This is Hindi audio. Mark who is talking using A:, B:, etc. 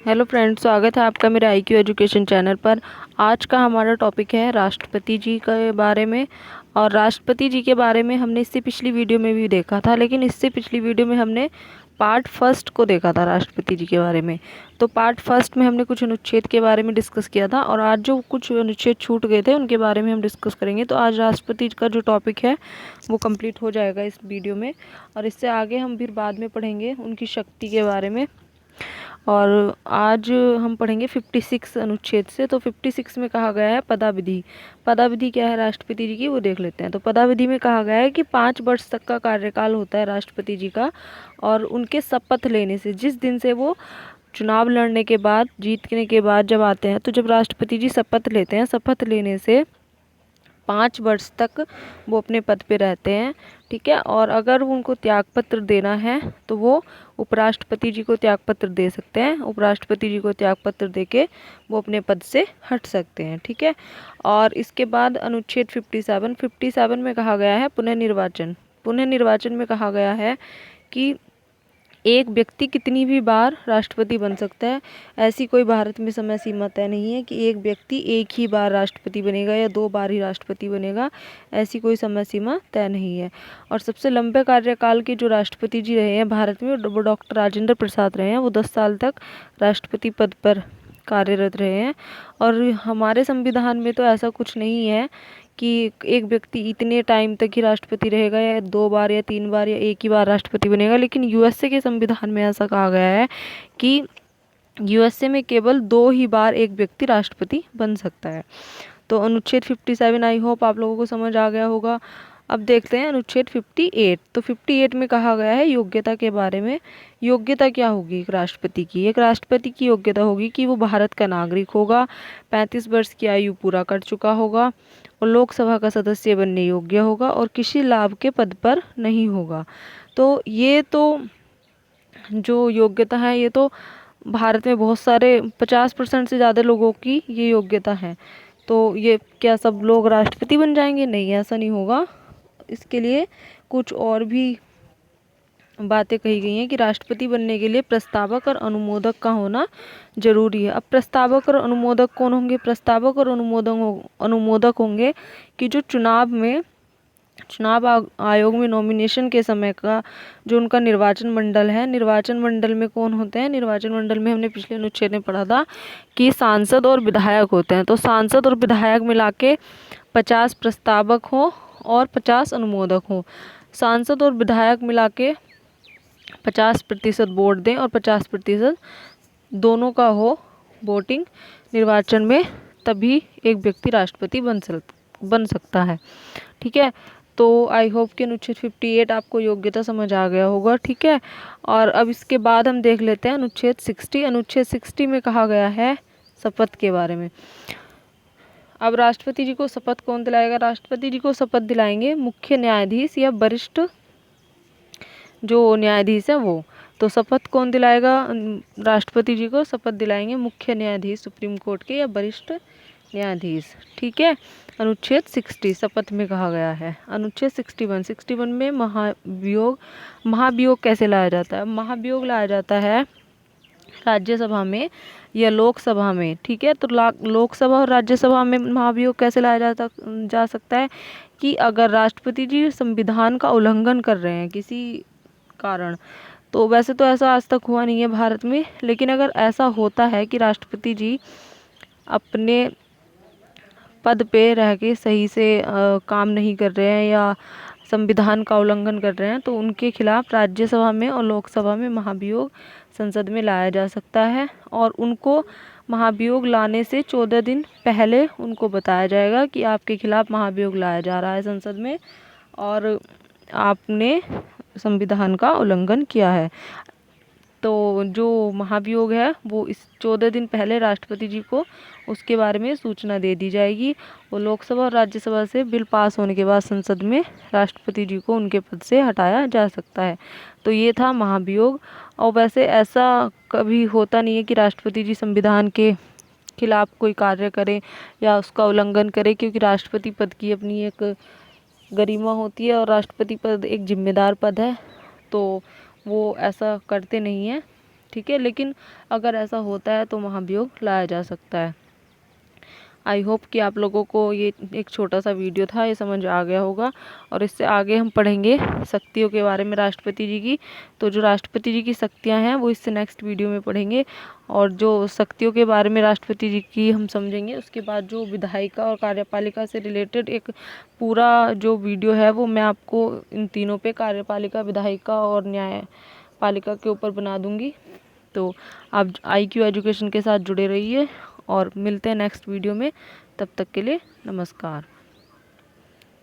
A: हेलो फ्रेंड्स, स्वागत है आपका मेरे IQ एजुकेशन चैनल पर। आज का हमारा टॉपिक है राष्ट्रपति जी के बारे में। और राष्ट्रपति जी के बारे में हमने इससे पिछली वीडियो में भी देखा था, लेकिन इससे पिछली वीडियो में हमने पार्ट फर्स्ट को देखा था राष्ट्रपति जी के बारे में। तो पार्ट फर्स्ट में हमने कुछ अनुच्छेद के बारे में डिस्कस किया था, और आज जो कुछ अनुच्छेद छूट गए थे उनके बारे में हम डिस्कस करेंगे। तो आज राष्ट्रपति जी का जो टॉपिक है वो कंप्लीट हो जाएगा इस वीडियो में, और इससे आगे हम फिर बाद में पढ़ेंगे उनकी शक्ति के बारे में। और आज हम पढ़ेंगे 56 अनुच्छेद से। तो 56 में कहा गया है पदाविधि। पदाविधि क्या है राष्ट्रपति जी की, वो देख लेते हैं। तो पदाविधि में कहा गया है कि 5 वर्ष तक का कार्यकाल होता है राष्ट्रपति जी का, और उनके शपथ लेने से, जिस दिन से वो चुनाव लड़ने के बाद, जीतने के बाद जब आते हैं, तो जब राष्ट्रपति जी शपथ लेते हैं, शपथ लेने से 5 वर्ष तक वो अपने पद पे रहते हैं। ठीक है। और अगर उनको त्यागपत्र देना है तो वो उपराष्ट्रपति जी को त्यागपत्र दे सकते हैं। उपराष्ट्रपति जी को त्यागपत्र देके वो अपने पद से हट सकते हैं। ठीक है। और इसके बाद अनुच्छेद 57 में कहा गया है पुनर्निर्वाचन। पुनर्निर्वाचन में कहा गया है कि एक व्यक्ति कितनी भी बार राष्ट्रपति बन सकता है। ऐसी कोई भारत में समय सीमा तय नहीं है कि एक व्यक्ति एक ही बार राष्ट्रपति बनेगा या 2 बार ही राष्ट्रपति बनेगा। ऐसी कोई समय सीमा तय नहीं है। और सबसे लंबे कार्यकाल के जो राष्ट्रपति जी रहे हैं भारत में, वो डॉक्टर राजेंद्र प्रसाद रहे हैं। वो 10 साल तक राष्ट्रपति पद पर कार्यरत रहे हैं। और हमारे संविधान में तो ऐसा कुछ नहीं है कि एक व्यक्ति इतने टाइम तक ही राष्ट्रपति रहेगा, या 2 बार या 3 बार या एक ही बार राष्ट्रपति बनेगा। लेकिन USA के संविधान में ऐसा कहा गया है कि USA में केवल 2 ही बार एक व्यक्ति राष्ट्रपति बन सकता है। तो अनुच्छेद 57 आई होप आप लोगों को समझ आ गया होगा। अब देखते हैं अनुच्छेद 58। तो 58 में कहा गया है योग्यता के बारे में। योग्यता क्या होगी एक राष्ट्रपति की? एक राष्ट्रपति की योग्यता होगी कि वो भारत का नागरिक होगा, 35 वर्ष की आयु पूरा कर चुका होगा, और लोकसभा का सदस्य बनने योग्य होगा, और किसी लाभ के पद पर नहीं होगा। तो ये तो जो योग्यता है, ये तो भारत में बहुत सारे 50% से ज़्यादा लोगों की ये योग्यता है। तो ये क्या सब लोग राष्ट्रपति बन जाएंगे? नहीं, ऐसा नहीं होगा। इसके लिए कुछ और भी बातें कही गई हैं कि राष्ट्रपति बनने के लिए प्रस्तावक और अनुमोदक का होना जरूरी है। अब प्रस्तावक और अनुमोदक कौन होंगे? प्रस्तावक और अनुमोदक होंगे कि जो चुनाव आयोग में नॉमिनेशन के समय का जो उनका निर्वाचन मंडल है, निर्वाचन मंडल में कौन होते हैं? निर्वाचन मंडल में हमने पिछले अनुच्छेद में पढ़ा था कि सांसद और विधायक होते हैं। तो सांसद और विधायक मिला के 50 प्रस्तावक हो और 50 अनुमोदक हो। सांसद और विधायक मिला के 50% वोट दें और 50% दोनों का हो वोटिंग निर्वाचन में, तभी एक व्यक्ति राष्ट्रपति बन सकता है। ठीक है। तो आई होप कि अनुच्छेद 58 आपको योग्यता समझ आ गया होगा। ठीक है। और अब इसके बाद हम देख लेते हैं अनुच्छेद 60। अनुच्छेद 60 में कहा गया है शपथ के बारे में। अब राष्ट्रपति जी को शपथ कौन दिलाएगा? राष्ट्रपति जी को शपथ दिलाएंगे मुख्य न्यायाधीश या वरिष्ठ जो न्यायाधीश है वो। तो शपथ कौन दिलाएगा? राष्ट्रपति जी को शपथ दिलाएंगे मुख्य न्यायाधीश सुप्रीम कोर्ट के या वरिष्ठ न्यायाधीश। ठीक है। अनुच्छेद 60 शपथ में कहा गया है। अनुच्छेद 61 में महाभियोग कैसे लाया जाता है? महाभियोग लाया जाता है राज्यसभा में या लोकसभा में। ठीक है। तो लोकसभा और राज्यसभा में महाभियोग कैसे लाया जा सकता है कि अगर राष्ट्रपति जी संविधान का उल्लंघन कर रहे हैं किसी कारण। तो वैसे तो ऐसा आज तक हुआ नहीं है भारत में, लेकिन अगर ऐसा होता है कि राष्ट्रपति जी अपने पद पे रह के सही से काम नहीं कर रहे हैं या संविधान का उल्लंघन कर रहे हैं, तो उनके खिलाफ राज्यसभा में और लोकसभा में महाभियोग संसद में लाया जा सकता है। और उनको महाभियोग लाने से 14 दिन पहले उनको बताया जाएगा कि आपके खिलाफ महाभियोग लाया जा रहा है संसद में और आपने संविधान का उल्लंघन किया है। तो जो महाभियोग है वो इस 14 दिन पहले राष्ट्रपति जी को उसके बारे में सूचना दे दी जाएगी। वो लोकसभा और राज्यसभा से बिल पास होने के बाद संसद में राष्ट्रपति जी को उनके पद से हटाया जा सकता है। तो ये था महाभियोग। और वैसे ऐसा कभी होता नहीं है कि राष्ट्रपति जी संविधान के खिलाफ कोई कार्य करें या उसका उल्लंघन करें, क्योंकि राष्ट्रपति पद की अपनी एक गरिमा होती है और राष्ट्रपति पद एक जिम्मेदार पद है, तो वो ऐसा करते नहीं हैं। ठीक है, लेकिन अगर ऐसा होता है तो महाभियोग लाया जा सकता है। आई होप कि आप लोगों को ये एक छोटा सा वीडियो था, ये समझ आ गया होगा। और इससे आगे हम पढ़ेंगे शक्तियों के बारे में राष्ट्रपति जी की। तो जो राष्ट्रपति जी की शक्तियां हैं वो इससे नेक्स्ट वीडियो में पढ़ेंगे, और जो शक्तियों के बारे में राष्ट्रपति जी की हम समझेंगे, उसके बाद जो विधायिका और कार्यपालिका से रिलेटेड एक पूरा जो वीडियो है वो मैं आपको इन तीनों पे, कार्यपालिका, विधायिका और न्यायपालिका के ऊपर बना दूंगी। तो आप IQ एजुकेशन के साथ जुड़े रहिए और मिलते हैं नेक्स्ट वीडियो में। तब तक के लिए नमस्कार।